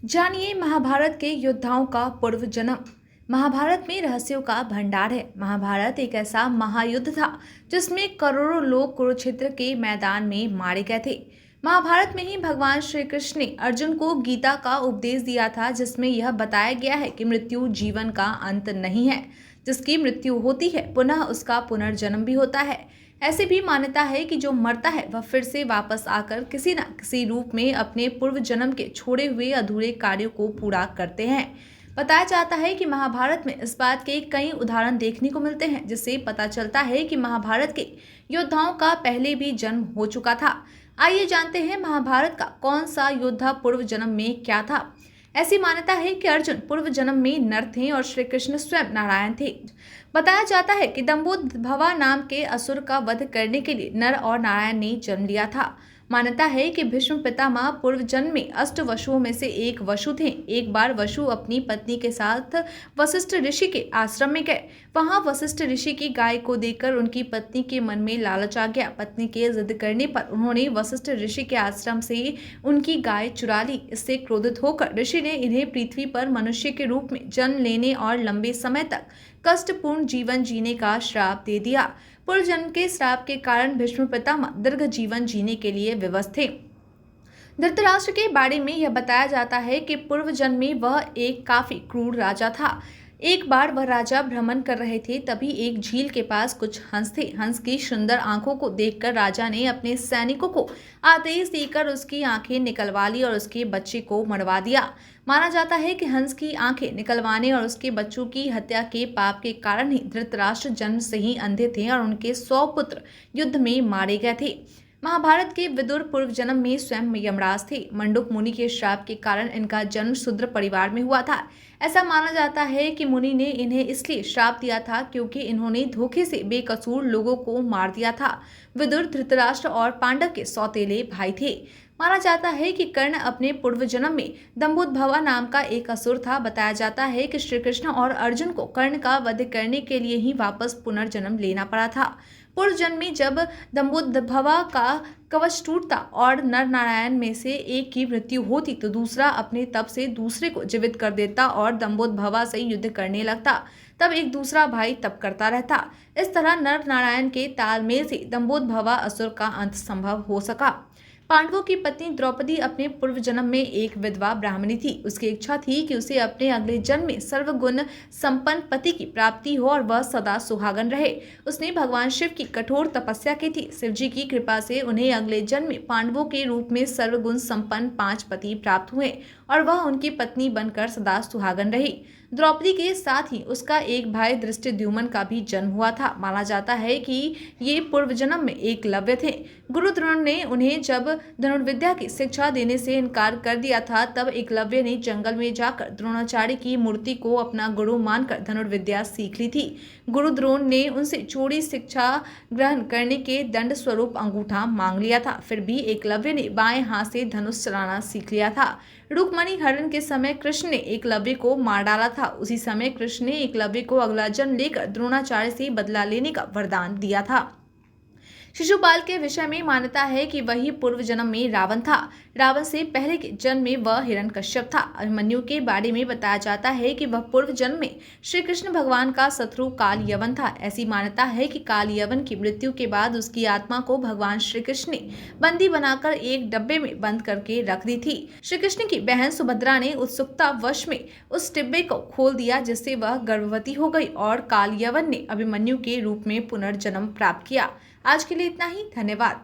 जानिए महाभारत के योद्धाओं का पूर्व जन्म। महाभारत में रहस्यों का भंडार है। महाभारत एक ऐसा महायुद्ध था जिसमें करोड़ों लोग कुरुक्षेत्र के मैदान में मारे गए थे। महाभारत में ही भगवान श्री कृष्ण ने अर्जुन को गीता का उपदेश दिया था, जिसमें यह बताया गया है कि मृत्यु जीवन का अंत नहीं है। जिसकी मृत्यु होती है पुनः उसका पुनर्जन्म भी होता है। ऐसी भी मान्यता है कि जो मरता है वह फिर से वापस आकर किसी न किसी रूप में अपने पूर्व जन्म के छोड़े हुए अधूरे कार्यों को पूरा करते हैं। बताया जाता है कि महाभारत में इस बात के कई उदाहरण देखने को मिलते हैं, जिससे पता चलता है कि महाभारत के योद्धाओं का पहले भी जन्म हो चुका था। आइए जानते हैं महाभारत का कौन सा योद्धा पूर्व जन्म में क्या था। ऐसी मान्यता है कि अर्जुन पूर्व जन्म में नर थे और श्री कृष्ण स्वयं नारायण थे। बताया जाता है कि दंभोदभवा नाम के असुर का वध करने के लिए नर और नारायण ने जन्म लिया था। मान्यता है कि भीष्म पितामह पूर्व जन्म में 8 वसुओं में से एक वसु थे। एक बार वसु अपनी पत्नी के साथ वशिष्ठ ऋषि के आश्रम में गए। वहां वशिष्ठ ऋषि की गाय को देखकर उनकी पत्नी के मन में लालच आ गया। पत्नी के जिद करने पर उन्होंने वशिष्ठ ऋषि के आश्रम से उनकी गाय चुरा ली। इससे क्रोधित होकर ऋषि ने इन्हें पृथ्वी पर मनुष्य के रूप में जन्म लेने और लंबे समय तक कष्टपूर्ण जीवन जीने का श्राप दे दिया। पूर्व जन्म के श्राप के कारण भीष्म पितामह दीर्घ जीवन जीने के लिए विवश थे। धृतराष्ट्र के बारे में यह बताया जाता है कि पूर्व जन्म में वह एक काफी क्रूर राजा था। एक बार वह राजा भ्रमण कर रहे थे, तभी एक झील के पास कुछ हंस थे। हंस की सुंदर आंखों को देखकर राजा ने अपने सैनिकों को आदेश देकर उसकी आंखें निकलवा ली और उसके बच्चे को मरवा दिया। माना जाता है कि हंस की आंखें निकलवाने और उसके बच्चों की हत्या के पाप के कारण ही धृतराष्ट्र जन्म से ही अंधे थे और उनके 100 पुत्र युद्ध में मारे गए थे। महाभारत के विदुर पूर्व जन्म में स्वयं यमराज थे। मंडूक मुनि के श्राप के कारण इनका जन्म शूद्र परिवार में हुआ था। ऐसा माना जाता है कि मुनि ने इन्हें इसलिए श्राप दिया था क्योंकि इन्होंने धोखे से बेकसूर लोगों को मार दिया था। विदुर धृतराष्ट्र और पांडव के सौतेले भाई थे। माना जाता है कि कर्ण अपने पूर्व जन्म में दंभोदभवा नाम का एक असुर था। बताया जाता है कि श्री कृष्ण और अर्जुन को कर्ण का वध करने के लिए ही वापस पुनर्जन्म लेना पड़ा था। पूर्व जन्म में जब दंभोदभवा का कवच टूटता और नर नारायण में से एक की मृत्यु होती तो दूसरा अपने तप से दूसरे को जीवित कर देता और दंभोदभवा से युद्ध करने लगता। तब एक दूसरा भाई तप करता रहता। इस तरह नर नारायण के तालमेल से दंभोदभवा असुर का अंत संभव हो सका। पांडवों की पत्नी द्रौपदी अपने पूर्व जन्म में एक विधवा ब्राह्मणी थी। उसकी इच्छा थी कि उसे अपने अगले जन्म में सर्वगुण संपन्न पति की प्राप्ति हो और वह सदा सुहागन रहे। उसने भगवान शिव की कठोर तपस्या की थी। शिव जी की कृपा से उन्हें अगले जन्म में पांडवों के रूप में सर्वगुण संपन्न 5 पति प्राप्त हुए और वह उनकी पत्नी बनकर सदा सुहागन रही। द्रौपदी के साथ ही उसका एक भाई धृष्टद्युम्न का भी जन्म हुआ था। माना जाता है कि ये पूर्व जन्म में एकलव्य थे। गुरु द्रोण ने उन्हें जब धनुर्विद्या की शिक्षा देने से इनकार कर दिया था, तब एकलव्य ने जंगल में जाकर द्रोणाचार्य की मूर्ति को अपना गुरु मानकर धनुर्विद्या सीख ली थी। गुरु द्रोण ने उनसे चोरी शिक्षा ग्रहण करने के दंड स्वरूप अंगूठा मांग लिया था। फिर भी एकलव्य ने बाएं हाथ से धनुष चलाना सीख लिया था। रुक्मणी हरण के समय कृष्ण ने एकलव्य को मार डाला था। उसी समय कृष्ण ने एकलव्य को अगला जन्म लेकर द्रोणाचार्य से बदला लेने का वरदान दिया था। शिशुपाल के विषय में मान्यता है कि वही पूर्व जन्म में रावण था। रावण से पहले के जन्म में वह हिरण्यकश्यप था। अभिमन्यु के बारे में बताया जाता है कि वह पूर्व जन्म में श्री कृष्ण भगवान का शत्रु काल यवन था। ऐसी मान्यता है कि काल यवन की मृत्यु के बाद उसकी आत्मा को भगवान श्री कृष्ण ने बंदी बनाकर एक डब्बे में बंद करके रख दी थी। श्री कृष्ण की बहन सुभद्रा ने उत्सुकतावश में उस डिब्बे को खोल दिया, जिससे वह गर्भवती हो गई और काल यवन ने अभिमन्यु के रूप में पुनर्जन्म प्राप्त किया। आज के लिए इतना ही। धन्यवाद।